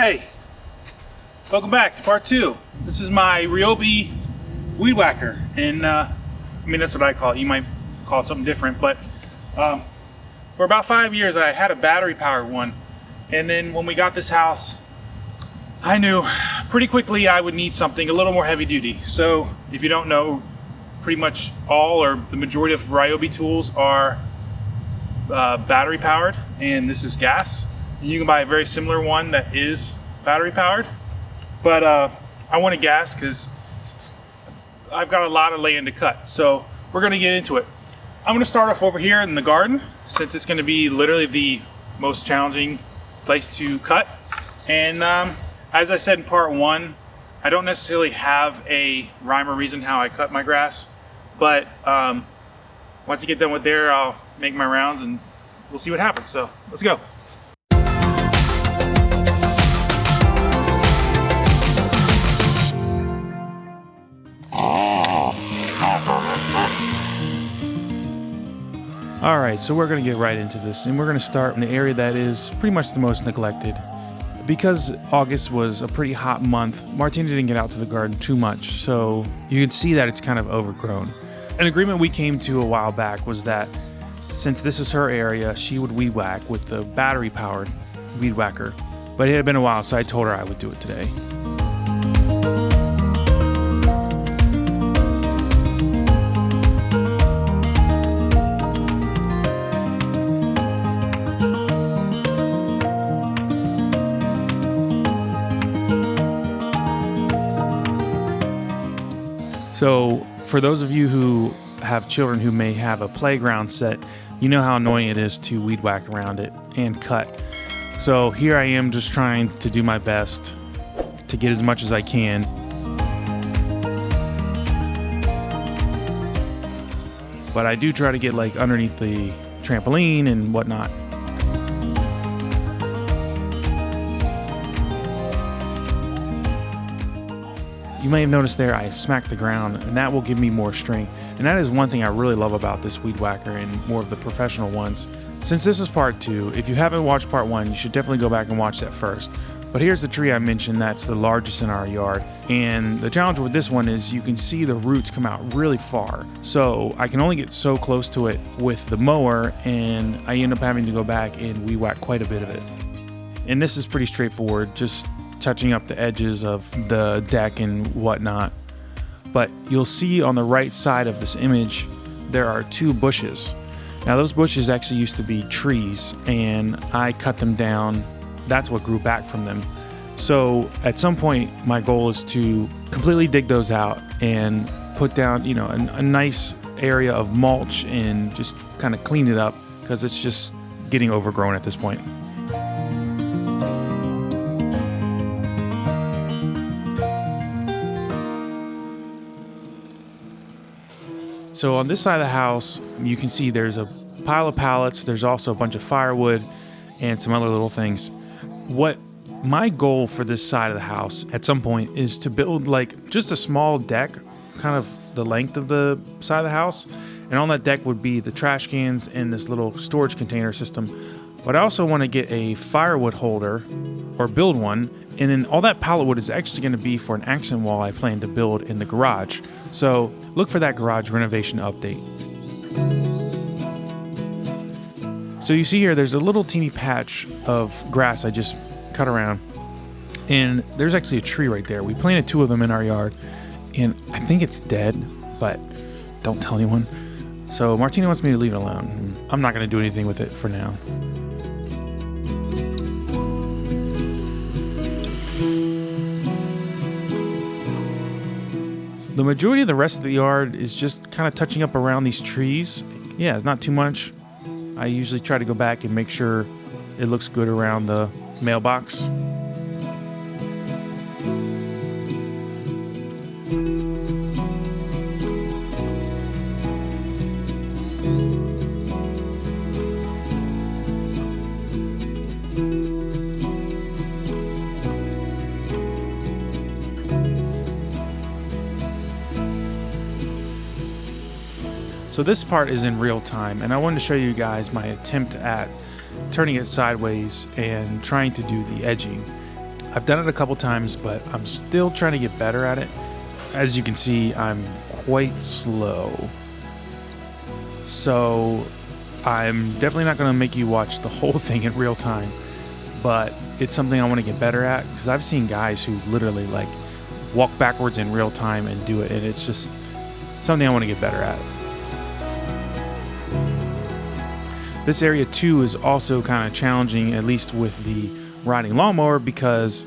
Hey, welcome back to part 2. This is my Ryobi weed whacker, and I mean that's what I call it. You might call it something different, but for about 5 years I had a battery powered one, and then when we got this house I knew pretty quickly I would need something a little more heavy duty. So if you don't know, pretty much all or the majority of Ryobi tools are battery powered, and this is gas. You can buy a very similar one that is battery powered, but I wanted gas because I've got a lot of land to cut, so we're going to get into it. I'm going to start off over here in the garden, since it's going to be literally the most challenging place to cut. And as I said in part 1, I don't necessarily have a rhyme or reason how I cut my grass, but once you get done with there, I'll make my rounds and we'll see what happens. So let's go. Alright, so we're going to get right into this, and we're going to start in the area that is pretty much the most neglected. Because August was a pretty hot month, Martina didn't get out to the garden too much, so you can see that it's kind of overgrown. An agreement we came to a while back was that since this is her area, she would weed whack with the battery-powered weed whacker. But it had been a while, so I told her I would do it today. So for those of you who have children who may have a playground set, you know how annoying it is to weed whack around it and cut. So here I am just trying to do my best to get as much as I can. But I do try to get like underneath the trampoline and whatnot. You may have noticed there I smacked the ground, and that will give me more strength. And that is one thing I really love about this weed whacker and more of the professional ones. Since this is part 2, if you haven't watched part 1, you should definitely go back and watch that first. But here's the tree I mentioned that's the largest in our yard. And the challenge with this one is you can see the roots come out really far. So I can only get so close to it with the mower, and I end up having to go back and weed whack quite a bit of it. And this is pretty straightforward, just touching up the edges of the deck and whatnot. But you'll see on the right side of this image there are 2 bushes. Now those bushes actually used to be trees, and I cut them down. That's what grew back from them. So at some point my goal is to completely dig those out and put down, you know, a nice area of mulch and just kind of clean it up, because it's just getting overgrown at this point. So on this side of the house, you can see there's a pile of pallets. There's also a bunch of firewood and some other little things. What my goal for this side of the house at some point is to build like just a small deck, kind of the length of the side of the house. And on that deck would be the trash cans and this little storage container system. But I also want to get a firewood holder or build one. And then all that pallet wood is actually going to be for an accent wall I plan to build in the garage. So look for that garage renovation update. So you see here, there's a little teeny patch of grass I just cut around. And there's actually a tree right there. We planted 2 of them in our yard. And I think it's dead, but don't tell anyone. So Martina wants me to leave it alone. I'm not going to do anything with it for now. The majority of the rest of the yard is just kind of touching up around these trees. Yeah, it's not too much. I usually try to go back and make sure it looks good around the mailbox. So this part is in real time, and I wanted to show you guys my attempt at turning it sideways and trying to do the edging. I've done it a couple times, but I'm still trying to get better at it. As you can see, I'm quite slow. So I'm definitely not going to make you watch the whole thing in real time, but it's something I want to get better at, because I've seen guys who literally like walk backwards in real time and do it, and it's just something I want to get better at. This area too is also kind of challenging, at least with the riding lawnmower, because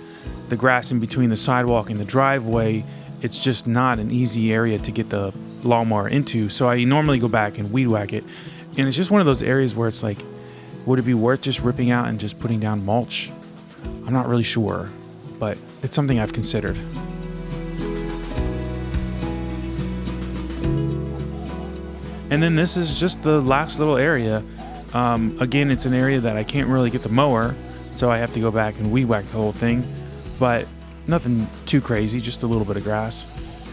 the grass in between the sidewalk and the driveway, it's just not an easy area to get the lawnmower into. So I normally go back and weed whack it, and it's just one of those areas where it's like, would it be worth just ripping out and just putting down mulch? I'm not really sure, but it's something I've considered. And then this is just the last little area. Again, it's an area that I can't really get the mower, so I have to go back and weed whack the whole thing, but nothing too crazy, just a little bit of grass.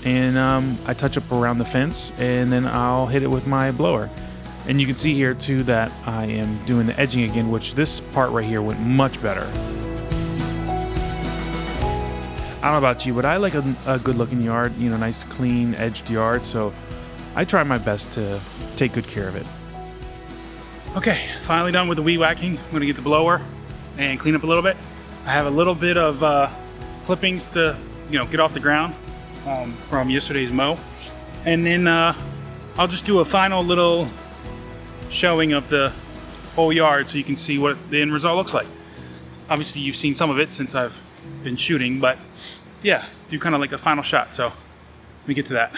And I touch up around the fence, and then I'll hit it with my blower. And you can see here too that I am doing the edging again, which this part right here went much better. I don't know about you, but I like a good looking yard, you know, nice clean edged yard, so I try my best to take good care of it. Okay, finally done with the weed whacking. I'm gonna get the blower and clean up a little bit. I have a little bit of clippings to, you know, get off the ground from yesterday's mow. And then I'll just do a final little showing of the whole yard so you can see what the end result looks like. Obviously you've seen some of it since I've been shooting, but yeah, do kind of like a final shot. So let me get to that.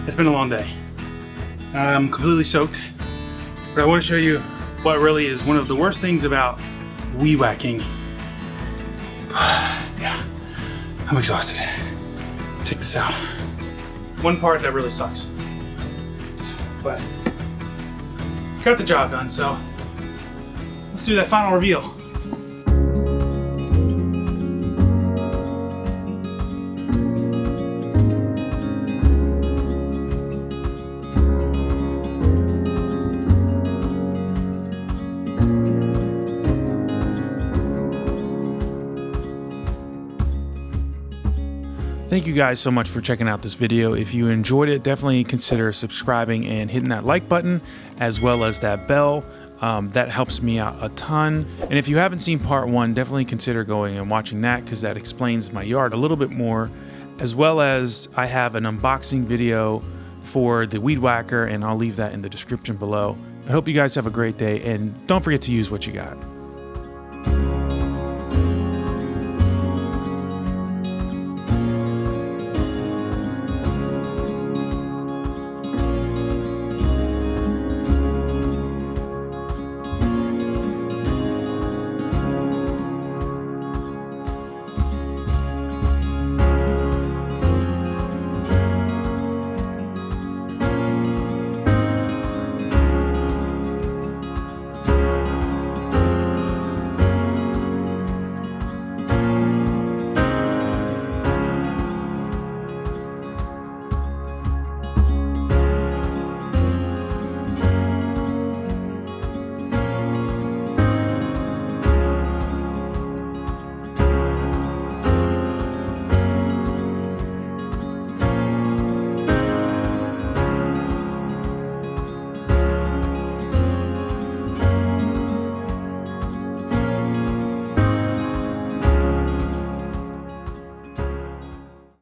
It's been a long day. I'm completely soaked, but I want to show you what really is one of the worst things about weed whacking. Yeah, I'm exhausted. Check this out. One part that really sucks, but got the job done, so let's do that final reveal. Thank you guys so much for checking out this video. If you enjoyed it, definitely consider subscribing and hitting that like button, as well as that bell. That helps me out a ton. And if you haven't seen part 1, definitely consider going and watching that, because that explains my yard a little bit more, as well as I have an unboxing video for the weed whacker, and I'll leave that in the description below. I hope you guys have a great day, and don't forget to use what you got.